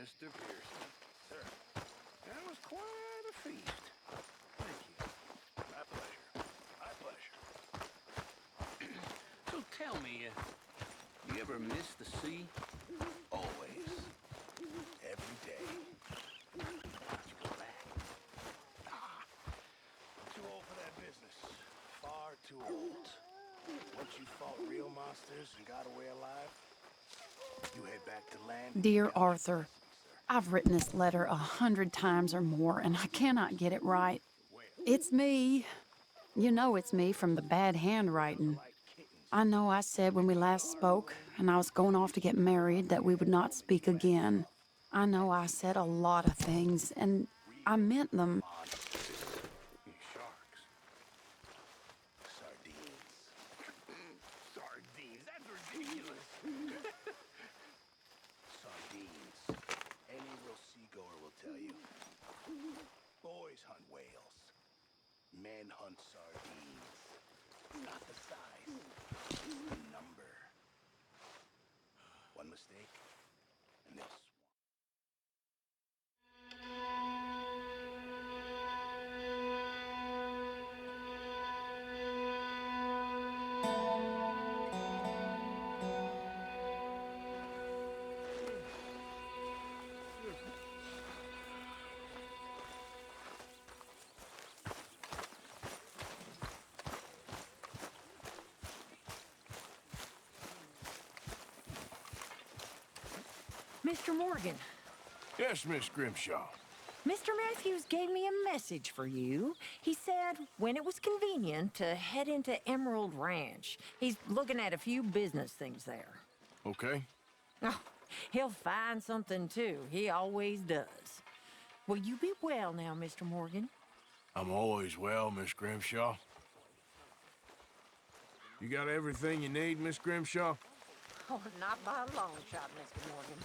Mr. Pearson. Sir, that was quite a feast. Thank you. My pleasure. My pleasure. So tell me, you ever miss the sea? Always. Every day. Why'd you go back? Too old for that business. Far too old. Once you fought real monsters and got away alive, you head back to land. Dear Arthur, I've written this letter 100 times or more, and I cannot get it right. It's me. You know it's me from the bad handwriting. I know I said when we last spoke, and I was going off to get married, that we would not speak again. I know I said a lot of things, and I meant them. Sharks. Sardines. Sardines, that's ridiculous. Sardines. Any real seagoer will tell you. Boys hunt whales. Men hunt sardines. Not the size. The number. One mistake, and they'll swarm. Mr. Morgan, Yes, Miss Grimshaw. Mr. Matthews gave me a message for you. He said when it was convenient to head into Emerald Ranch. He's looking at a few business things there. Okay. Oh, he'll find something too. He always does. Will you be well now, Mr. Morgan? I'm always well, Miss Grimshaw. You got everything you need, Miss Grimshaw? Oh, not by a long shot, Mr. Morgan.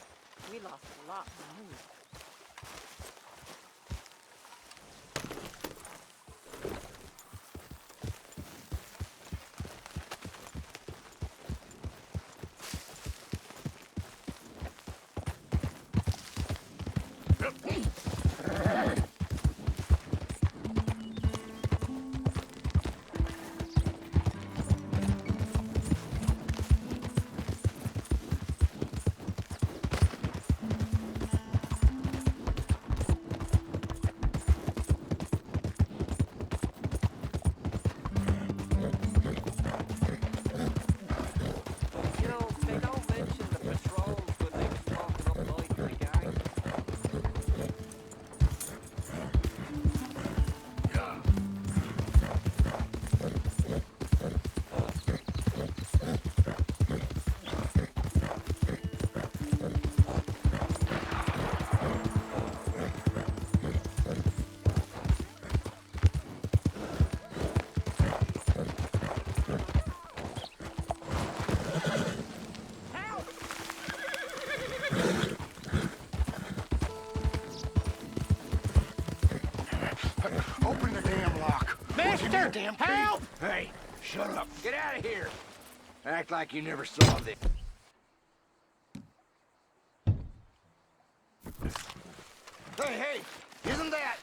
We lost a lot in the move. Open the damn lock. Mister! Help! Hey, shut up. Get out of here! Act like you never saw this. Hey, isn't that?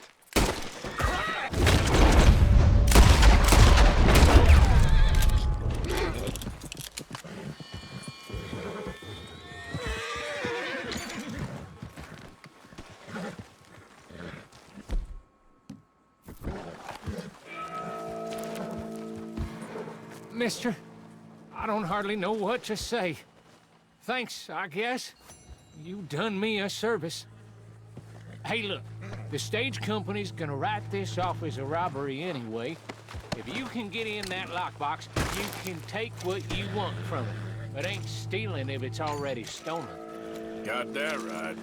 Mister, I don't hardly know what to say. Thanks, I guess. You done me a service. Hey, look, the stage company's gonna write this off as a robbery anyway. If you can get in that lockbox, you can take what you want from it. But ain't stealing if it's already stolen. Got that right.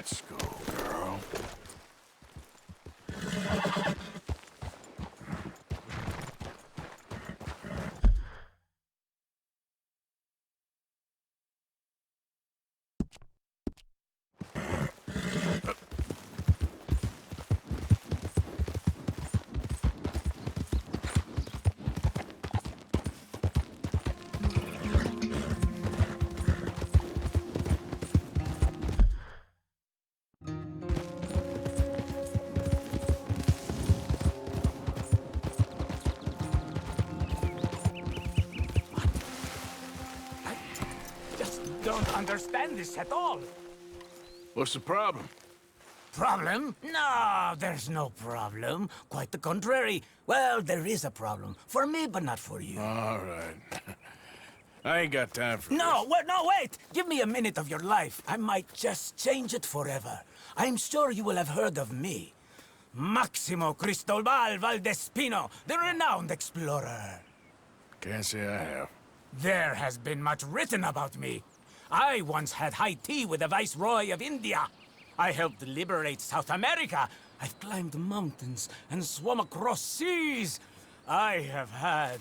Let's go, girl. Don't understand this at all. What's the problem? Problem? No, there's no problem. Quite the contrary. Well, there is a problem. For me, but not for you. All right. I ain't got time for No, wait! Give me a minute of your life. I might just change it forever. I'm sure you will have heard of me. Máximo Cristobal Valdespino, the renowned explorer. Can't say I have. There has been much written about me. I once had high tea with the Viceroy of India. I helped liberate South America. I've climbed mountains and swum across seas. I have had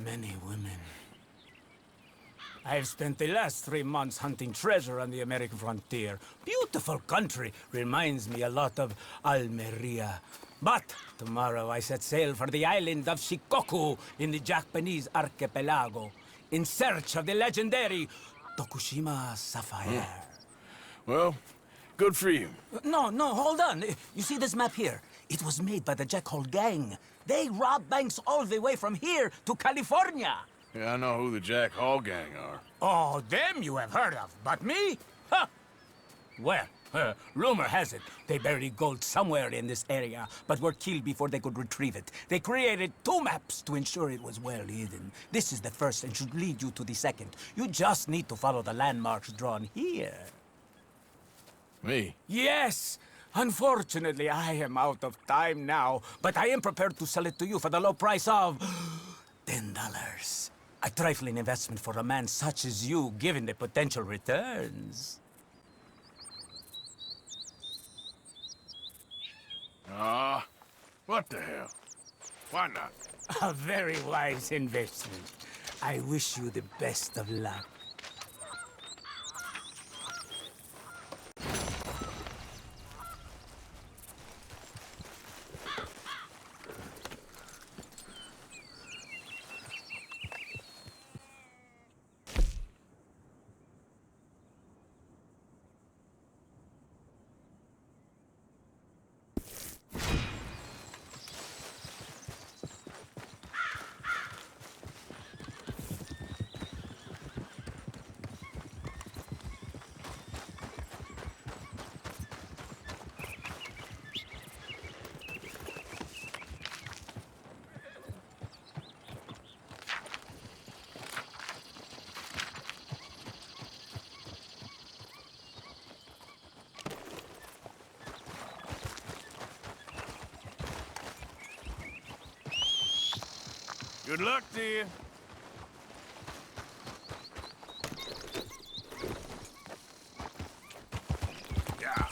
many women. I've spent the last 3 months hunting treasure on the American frontier. Beautiful country. Reminds me a lot of Almeria. But tomorrow I set sail for the island of Shikoku in the Japanese archipelago in search of the legendary Tokushima sapphire. Well, good for you. No, hold on. You see this map here? It was made by the Jack Hole gang. They rob banks all the way from here to California. Yeah, I know who the Jack Hall gang are. Oh, them you have heard of, but me? Huh. Well, rumor has it they buried gold somewhere in this area, but were killed before they could retrieve it. They created 2 maps to ensure it was well hidden. This is the first and should lead you to the second. You just need to follow the landmarks drawn here. Me? Yes! Unfortunately, I am out of time now, but I am prepared to sell it to you for the low price of $10. A trifling investment for a man such as you, given the potential returns. What the hell? Why not? A very wise investment. I wish you the best of luck. Good luck to you. Yeah.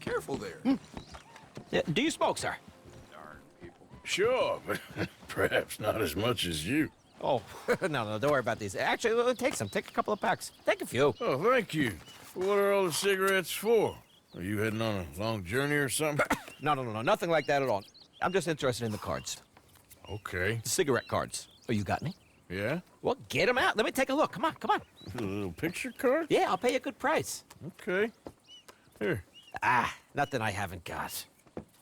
Careful there. Do you smoke, sir? Darn people. Sure, but perhaps not as much as you. Oh, no, don't worry about these. Actually, take some. Take a couple of packs. Take a few. Oh, thank you. What are all the cigarettes for? Are you heading on a long journey or something? No, nothing like that at all. I'm just interested in the cards. Okay. The cigarette cards. Oh, you got me? Yeah? Well, get them out. Let me take a look. Come on. A little picture card? Yeah, I'll pay you a good price. Okay. Here. Nothing I haven't got.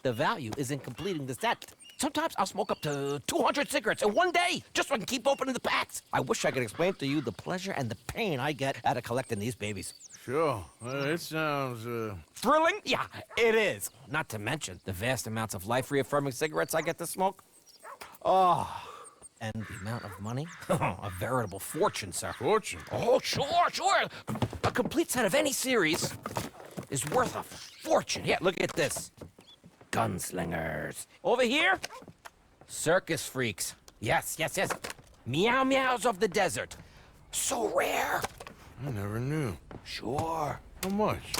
The value is in completing the set. Sometimes I'll smoke up to 200 cigarettes in one day, just so I can keep opening the packs. I wish I could explain to you the pleasure and the pain I get out of collecting these babies. Sure. It sounds, Thrilling? Yeah, it is. Not to mention the vast amounts of life-reaffirming cigarettes I get to smoke. Oh, and the amount of money? A veritable fortune, sir. fortune. Oh, sure. A complete set of any series is worth a fortune. Here, look at this. Gunslingers. Over here, circus freaks. Yes. Meow meows of the desert. So rare. I never knew. Sure. How much?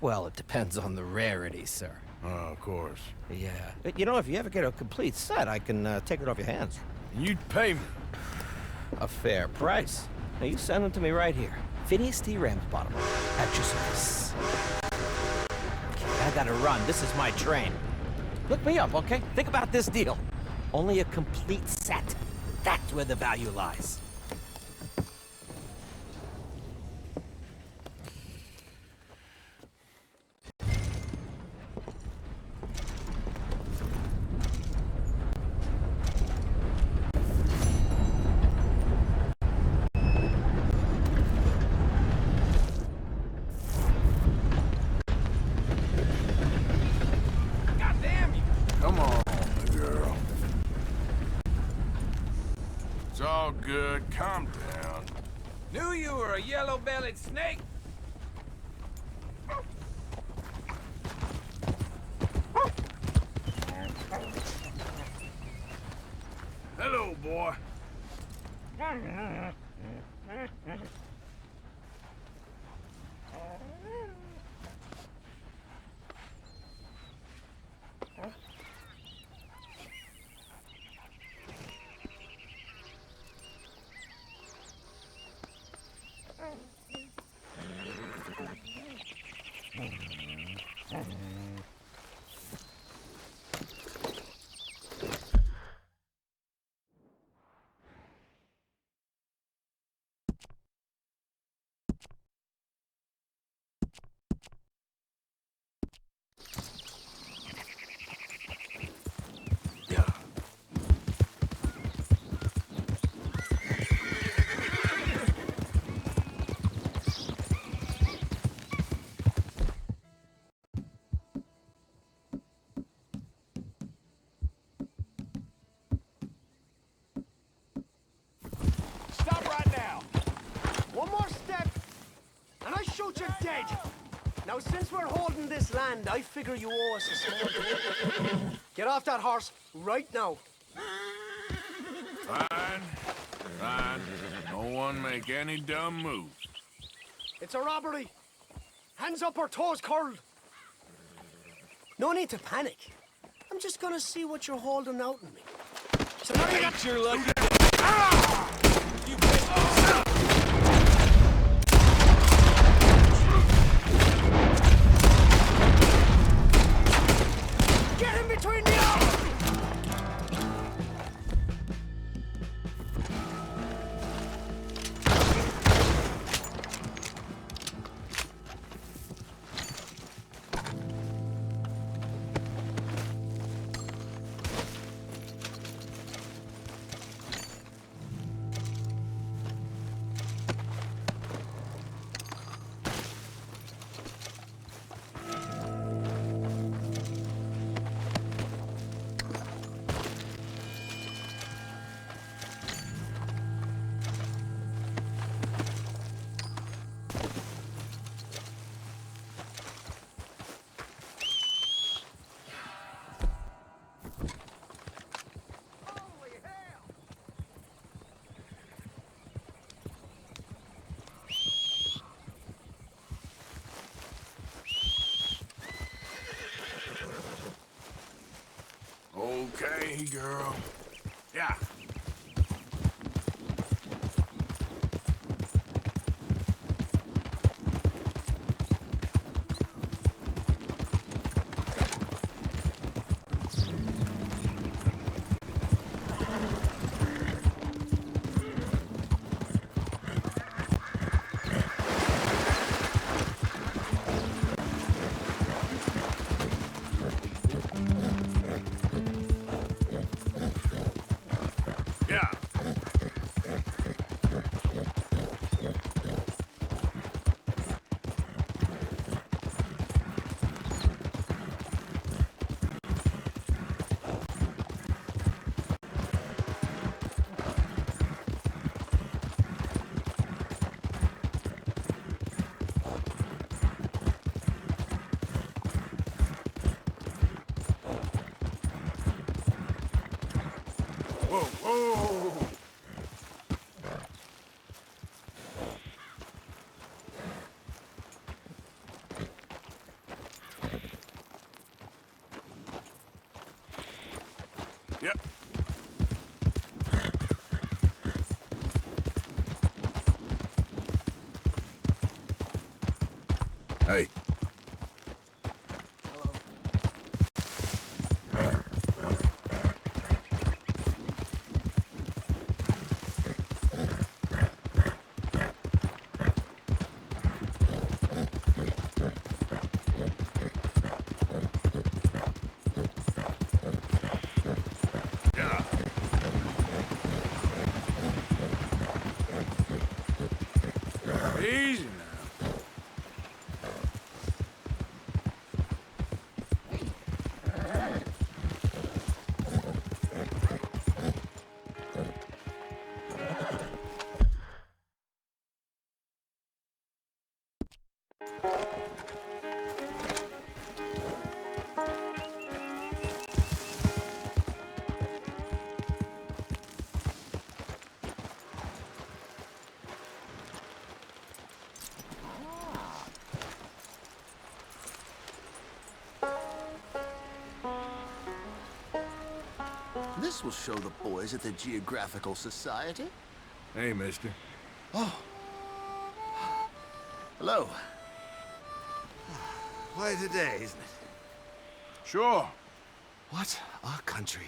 Well, it depends on the rarity, sir. Oh, of course. Yeah. But, you know, if you ever get a complete set, I can take it off your hands. And you'd pay me. A fair price. Now, you send them to me right here. Phineas T. Ramsbottom. At your service. I gotta run. This is my train. Look me up, okay? Think about this deal. Only a complete set. That's where the value lies. Come on, girl. It's all good. Calm down. Knew you were a yellow-bellied snake. Hello, boy. Stop right now. One more step, and I shoot you dead. Now, since we're holding this land, I figure you owe us a small. Get off that horse right now. Fine. No one make any dumb moves. It's a robbery. Hands up or toes curled. No need to panic. I'm just gonna see what you're holding out on me. So now you got your luck. Get him between the arms! Okay, girl. Yeah. Whoa! Yep. Hey. Yeah. Easy now. This will show the boys at the Geographical Society. Hey, mister. Oh. Hello. Quite a day, isn't it? Sure. What a country.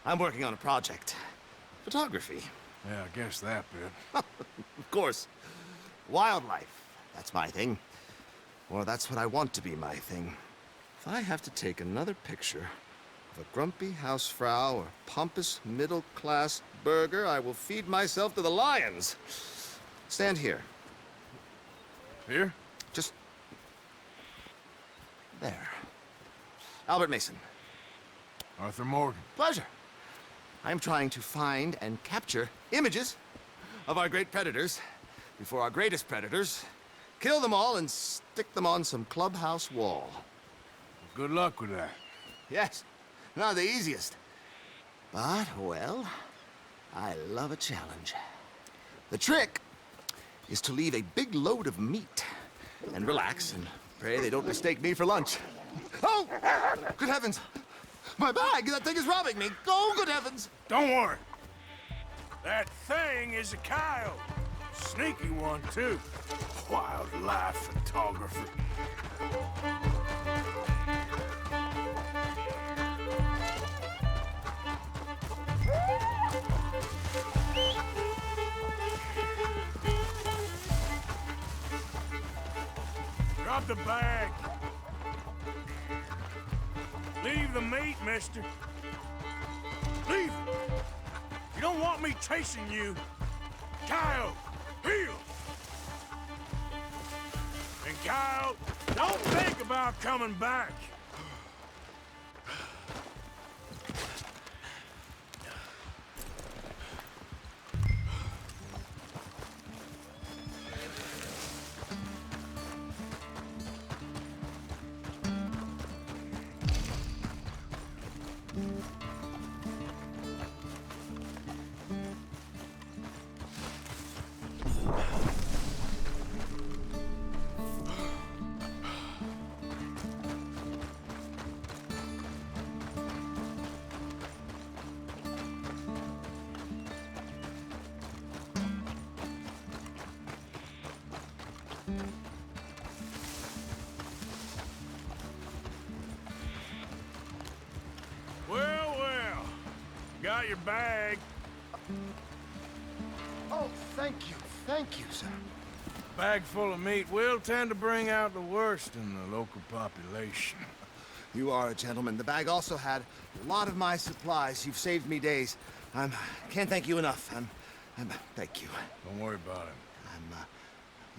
I'm working on a project. Photography. Yeah, I guess that bit. Of course. Wildlife. That's my thing. Or that's what I want to be my thing. If I have to take another picture of a grumpy housefrau or pompous middle-class burger, I will feed myself to the lions. Stand here. Here? Just... there. Albert Mason. Arthur Morgan. Pleasure. I'm trying to find and capture images of our great predators before our greatest predators kill them all and stick them on some clubhouse wall. Good luck with that. Yes, not the easiest. But, well, I love a challenge. The trick is to leave a big load of meat and relax and pray they don't mistake me for lunch. Oh! Good heavens! My bag! That thing is robbing me! Oh, good heavens! Don't worry. That thing is a coyote. Sneaky one, too. Wildlife photographer. Drop the bag. Leave the meat, mister. Leave it. You don't want me chasing you. Coyote, heel. And Coyote, don't think about coming back. Well, well. Got your bag. Oh, thank you, sir. Bag full of meat will tend to bring out the worst in the local population. You are a gentleman. The bag also had a lot of my supplies. You've saved me days. Can't thank you enough. Thank you. Don't worry about it.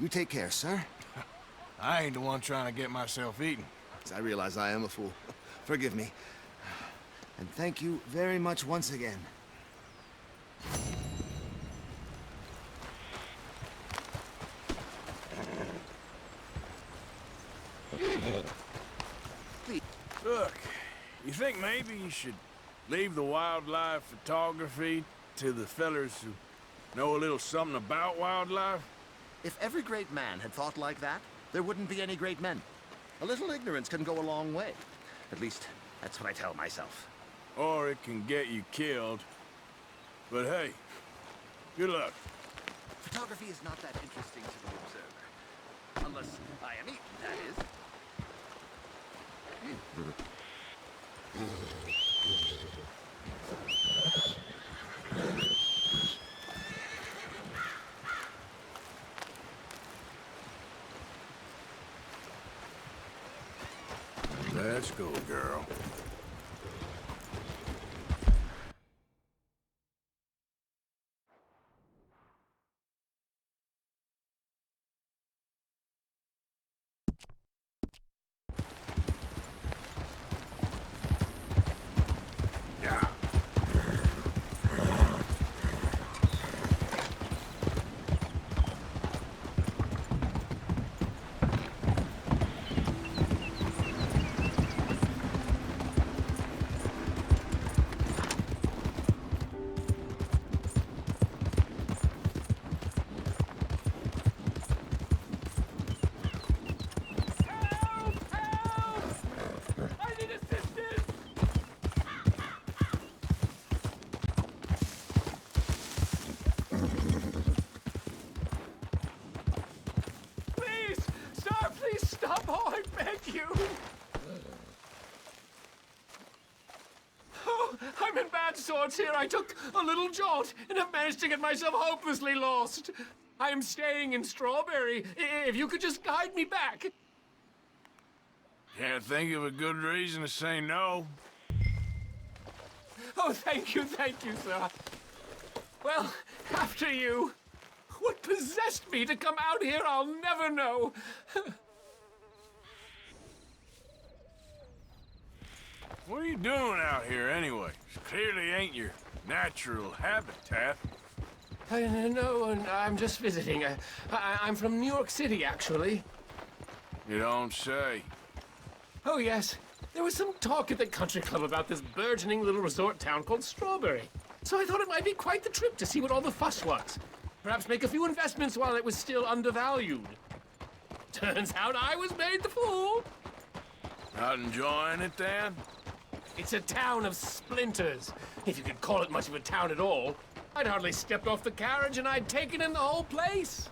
You take care, sir. I ain't the one trying to get myself eaten. I realize I am a fool. Forgive me. And thank you very much once again. Look, you think maybe you should Leave the wildlife photography to the fellers who know a little something about wildlife? If every great man had thought like that, there wouldn't be any great men. A little ignorance can go a long way. At least, that's what I tell myself. Or it can get you killed. But hey, good luck. Photography is not that interesting to the observer. Unless I am eaten, that is. Let's go, girl. I'm in bad sorts here. I took a little jaunt and have managed to get myself hopelessly lost. I am staying in Strawberry. If you could just guide me back. Can't think of a good reason to say no. Oh, thank you, sir. Well, after you. What possessed me to come out here, I'll never know. What are you doing out here anyway? It clearly ain't your natural habitat. No, I'm just visiting. I'm from New York City, actually. You don't say. Oh, yes. There was some talk at the country club about this burgeoning little resort town called Strawberry. So I thought it might be quite the trip to see what all the fuss was. Perhaps make a few investments while it was still undervalued. Turns out I was made the fool. Not enjoying it, then? It's a town of splinters, if you could call it much of a town at all. I'd hardly stepped off the carriage and I'd taken in the whole place.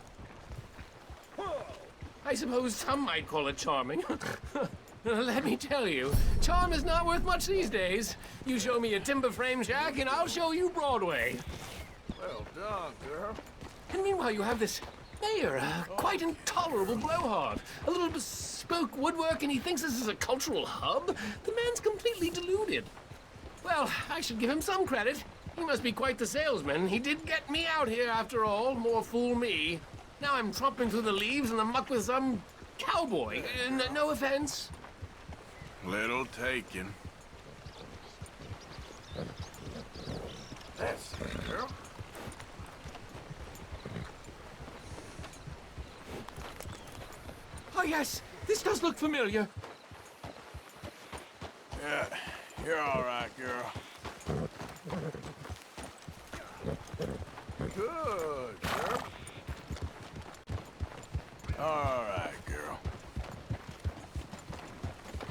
I suppose some might call it charming. Let me tell you, charm is not worth much these days. You show me a timber frame shack and I'll show you Broadway. Well done, girl. And meanwhile, you have this mayor, a quite intolerable blowhard. A little bespoke woodwork, and he thinks this is a cultural hub? The man's completely deluded. Well, I should give him some credit. He must be quite the salesman. He did get me out here, after all. More fool me. Now I'm tromping through the leaves in the muck with some cowboy. No offense. Little taken. That's it, girl. Oh, yes. This does look familiar. Yeah, you're all right, girl. Good, girl. All right, girl.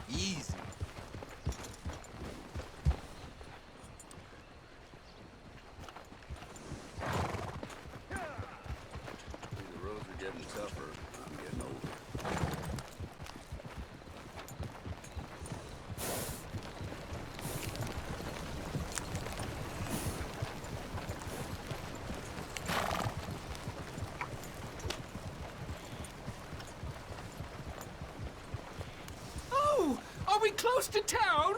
Easy. The roads are getting tougher. I'm getting older. Oh, are we close to town?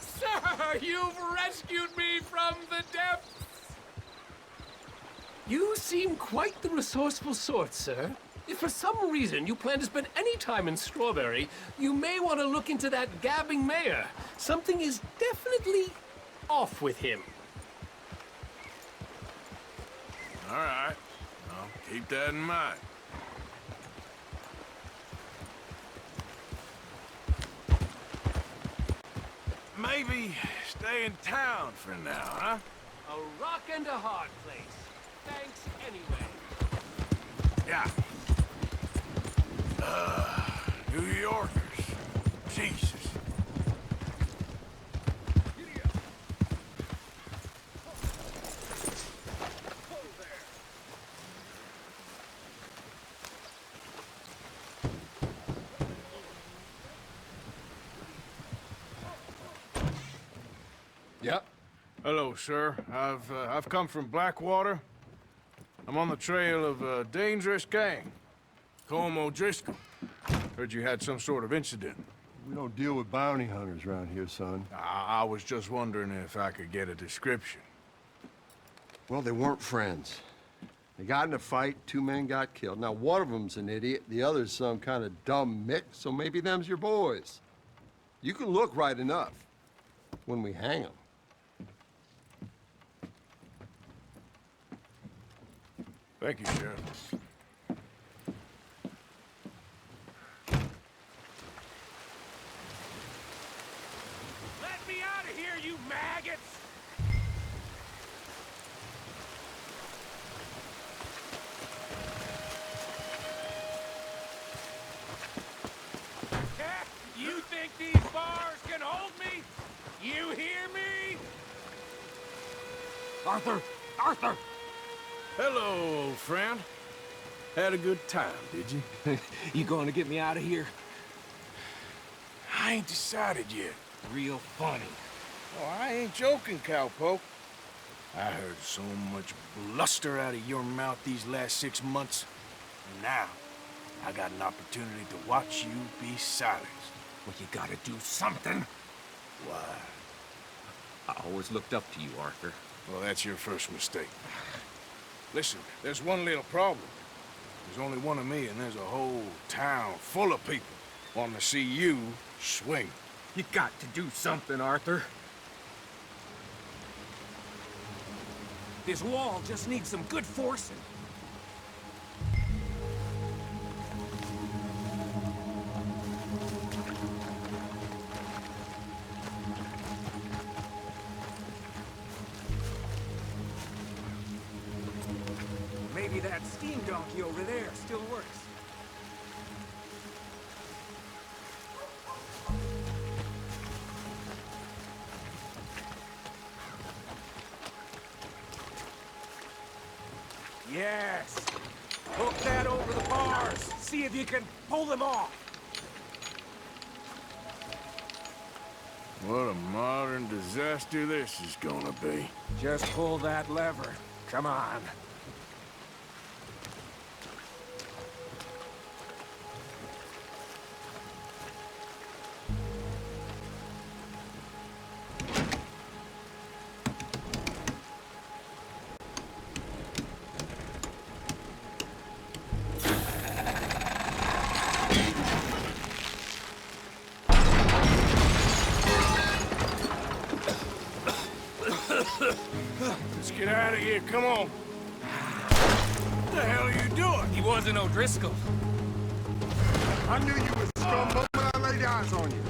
Sir, you've rescued me from the depths. You seem quite the resourceful sort, sir. If for some reason you plan to spend any time in Strawberry, you may want to look into that gabbing mayor. Something is definitely off with him. All right. I'll keep that in mind. Maybe stay in town for now, huh? A rock and a hard place. Thanks anyway. Yeah. New Yorkers. Jesus. Yep. Hello, sir. I've come from Blackwater. I'm on the trail of a dangerous gang. Colm O'Driscoll. Heard you had some sort of incident. We don't deal with bounty hunters around here, son. I was just wondering if I could get a description. Well, they weren't friends. They got in a fight, 2 men got killed. Now, one of them's an idiot, the other's some kind of dumb Mick, so maybe them's your boys. You can look right enough when we hang them. Thank you, Sheriff. Let me out of here, you maggots! You think these bars can hold me? You hear me? Arthur! Arthur! Hello, old friend. Had a good time, did you? You going to get me out of here? I ain't decided yet. Real funny. Oh, I ain't joking, cowpoke. I heard so much bluster out of your mouth these last 6 months. And now, I got an opportunity to watch you be silenced. Well, you gotta do something. Why? I always looked up to you, Arthur. Well, that's your first mistake. Listen, there's one little problem. There's only one of me, and there's a whole town full of people wanting to see you swing. You got to do something, Arthur. This wall just needs some good forcing. Maybe that steam donkey over there still works. Yes! Hook that over the bars. See if you can pull them off. What a modern disaster this is gonna be. Just pull that lever. Come on. Let's get out of here, come on. What the hell are you doing? He wasn't O'Driscoll. I knew you was scum the moment I laid eyes on you.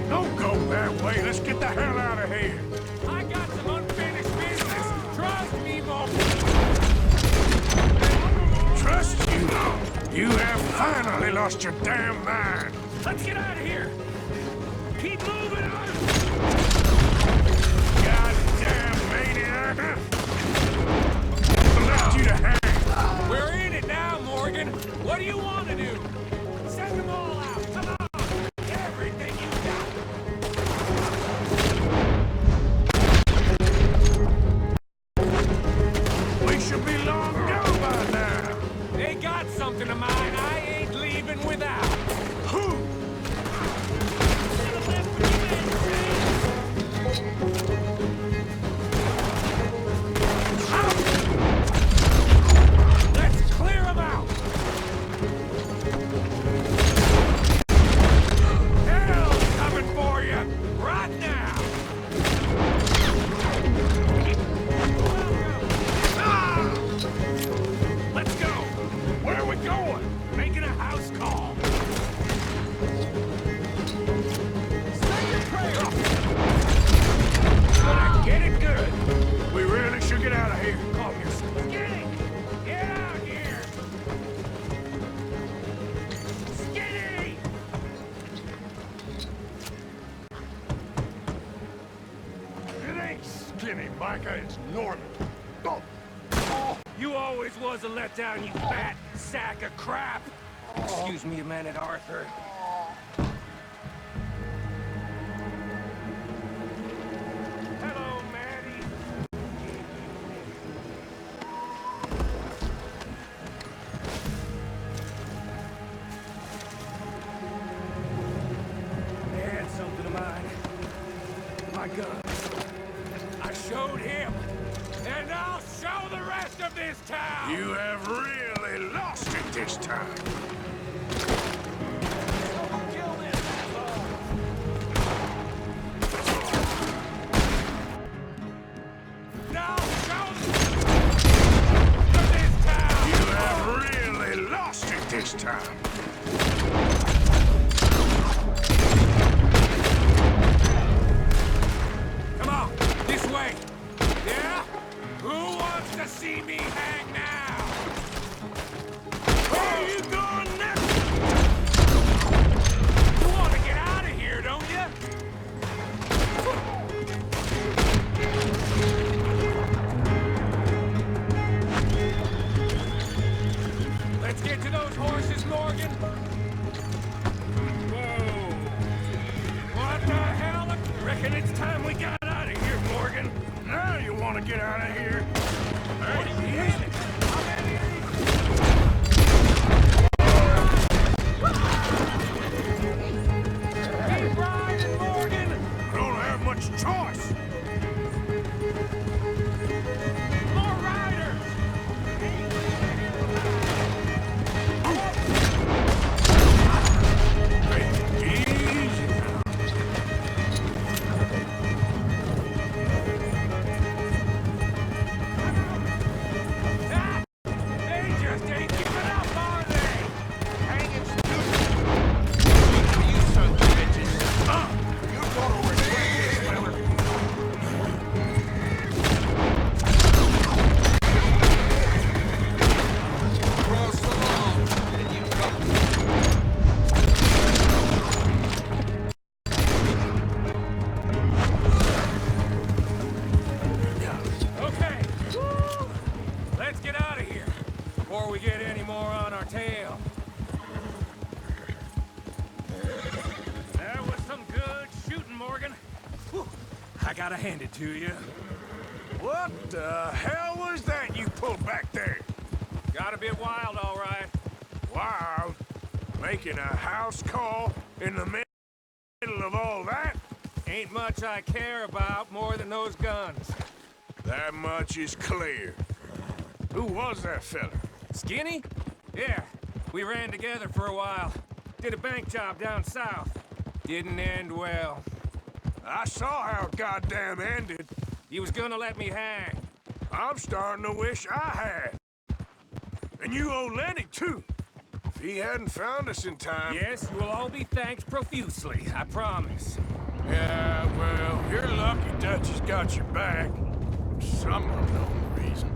Don't go that way. Let's get the hell out of here. I got some unfinished business. Trust me, Mo. Trust you? You have finally lost your damn mind. Let's get out of here. Keep moving on. Goddamn maniac. I left you to hang. We're in it now, Morgan. What do you want to do? Send them all out. Come on. Everything you got. We should be long gone by now. They got something of mine I ain't leaving without. Who? it's Norman. Oh. You always was a letdown, you fat sack of crap. Excuse me a minute, Arthur. Hello, Maddie. They had something of mine. My gun. I showed him. And I'll show the rest of this town! You have really lost it this time. Kill this asshole! Now show this town! You have really lost it this time. Come on, this way! Yeah? Who wants to see me hang now? Where are you going next? You want to get out of here, don't you? Let's get to those horses, Morgan. Whoa. What the hell? Reckon it's time we got out of here, Morgan. Now you want to get out of here? What are you doing? Keep riding, Morgan! I don't have much choice. More riders! Easy now. Ah! They just ain't giving up, are they? Hanging stupid. You son of bitches. You're gonna regret this, fella. Cross the lawn, and you come. Okay. Woo! Let's get out of here before we get any more on our tail. That was some good shooting, Morgan. Whew. I gotta hand it to you. What the hell was that you pulled back there? Got a bit wild, all right. Wild? Making a house call in the middle of all that? Ain't much I care about more than those guns. That much is clear. Who was that fella? Skinny? Yeah, we ran together for a while. Did a bank job down south. Didn't end well. I saw how it goddamn ended. He was gonna let me hang. I'm starting to wish I had. And you owe Lenny, too. If he hadn't found us in time... Yes, you will all be thanked profusely, I promise. Yeah, well, you're lucky Dutch has got your back. For some unknown reason.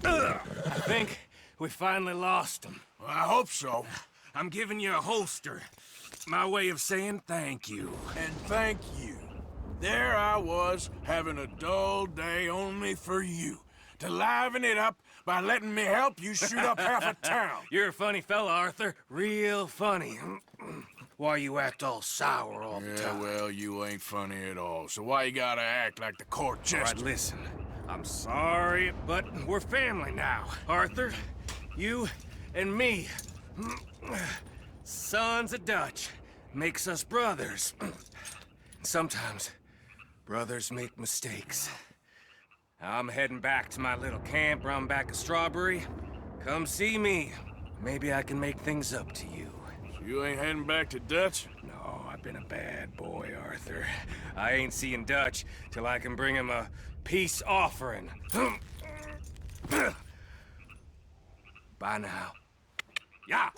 I think we finally lost him. Well, I hope so. I'm giving you a holster. My way of saying thank you. And thank you. There I was, having a dull day only for you. To liven it up by letting me help you shoot up half a town. You're a funny fella, Arthur. Real funny. Why you act all sour all the time? Well, you ain't funny at all, so why you gotta act like the court All right, jester? listen. I'm sorry, but we're family now. Arthur, you and me. Sons of Dutch. Makes us brothers. Sometimes, brothers make mistakes. I'm heading back to my little camp round back of Strawberry. Come see me. Maybe I can make things up to you. You ain't heading back to Dutch? No, I've been a bad boy, Arthur. I ain't seeing Dutch till I can bring him a peace offering. Bye now. Yeah.